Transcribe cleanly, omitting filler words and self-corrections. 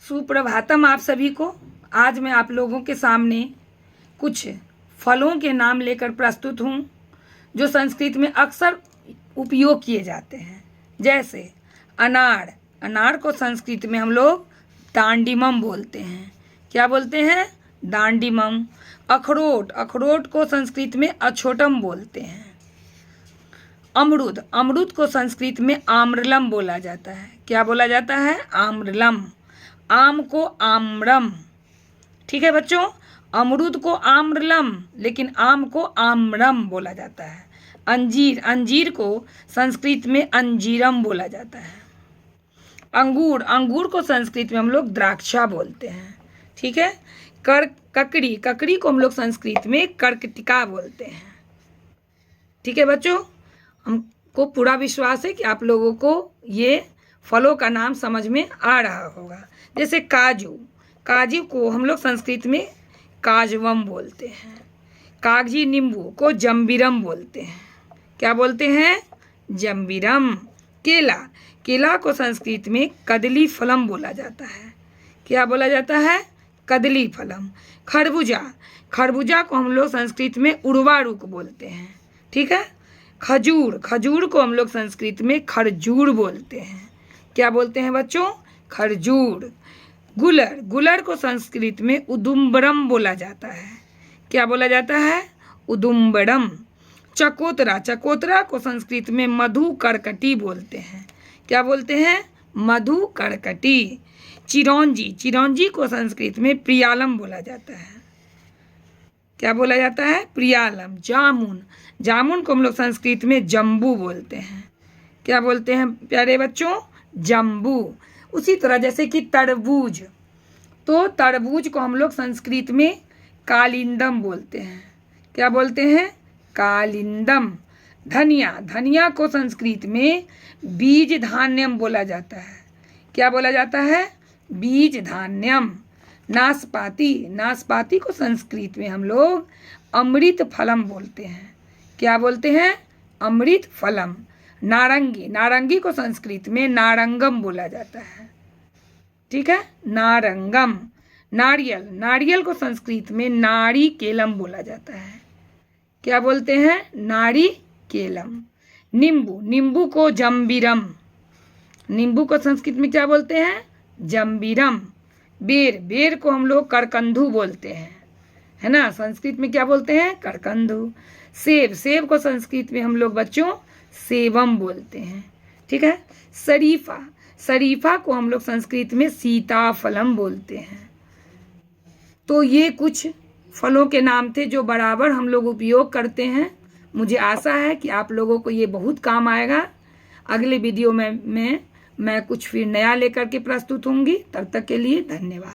सुप्रभातम आप सभी को। आज मैं आप लोगों के सामने कुछ फलों के नाम लेकर प्रस्तुत हूँ जो संस्कृत में अक्सर उपयोग किए जाते हैं। जैसे अनार, अनार को संस्कृत में हम लोग दांडिमम बोलते हैं। क्या बोलते हैं? दांडिमम। अखरोट, अखरोट को संस्कृत में अछोटम बोलते हैं। अमरूद, अमरूद को संस्कृत में आम्रलम बोला जाता है। क्या बोला जाता है? आम्रलम। आम को आम्रम। ठीक है बच्चों, अमरूद को आम्रलम लेकिन आम को आम्रम बोला जाता है। अंजीर, अंजीर को संस्कृत में अंजीरम बोला जाता है। अंगूर, अंगूर को संस्कृत में हम लोग द्राक्षा बोलते हैं। ठीक है। ककड़ी, ककड़ी को हम लोग संस्कृत में कर्कटिका बोलते हैं। ठीक है बच्चों, हमको पूरा विश्वास है कि आप लोगों को ये फलों का नाम समझ में आ रहा होगा। जैसे काजू, काजू को हम लोग संस्कृत में काजवम बोलते हैं। कागजी नींबू को जम्बीरम बोलते हैं। क्या बोलते हैं? जम्बीरम। केला, केला को संस्कृत में कदली फलम बोला जाता है। क्या बोला जाता है? कदली फलम। खरबूजा, खरबूजा को हम लोग संस्कृत में उर्वारुक बोलते हैं। ठीक है। खजूर, खजूर को हम लोग संस्कृत में खरजूर बोलते हैं। क्या बोलते हैं बच्चों? खरजूर। गुलर, गुलर को संस्कृत में उदुम्बरम बोला जाता है। क्या बोला जाता है? उदुम्बरम। चकोतरा, चकोतरा को संस्कृत में मधु करकटी बोलते हैं। क्या बोलते हैं? मधु करकटी। चिरौंजी, चिरौंजी को संस्कृत में प्रियालम बोला जाता है। क्या बोला जाता है? प्रियालम। जामुन, जामुन को हम लोग संस्कृत में जम्बू बोलते हैं। क्या बोलते हैं प्यारे बच्चों? जम्बू। उसी तरह जैसे कि तरबूज, तो तरबूज को हम लोग संस्कृत में कालिंदम बोलते हैं। क्या बोलते हैं? कालिंदम। धनिया, धनिया को संस्कृत में बीज धान्यम बोला जाता है। क्या बोला जाता है? बीज धान्यम। नाशपाती, नाशपाती को संस्कृत में हम लोग अमृत फलम बोलते हैं। क्या बोलते हैं? अमृत फलम। नारंगी, नारंगी को संस्कृत में नारंगम बोला जाता है। ठीक है, नारंगम। नारियल, नारियल को संस्कृत में नारी केलम बोला जाता है। क्या बोलते हैं? नारी केलम। नींबू, नींबू को जम्बीरम, नींबू को संस्कृत में क्या बोलते हैं? जम्बीरम। बेर, बेर को हम लोग करकंधू बोलते हैं, है ना। संस्कृत में क्या बोलते हैं? करकंधू। सेब, सेब को संस्कृत में हम लोग बच्चों सेवम बोलते हैं। ठीक है। शरीफा, शरीफा को हम लोग संस्कृत में सीताफलम बोलते हैं। तो ये कुछ फलों के नाम थे जो बराबर हम लोग उपयोग करते हैं। मुझे आशा है कि आप लोगों को ये बहुत काम आएगा। अगले वीडियो में मैं कुछ फिर नया लेकर के प्रस्तुत होंगी। तब तक के लिए धन्यवाद।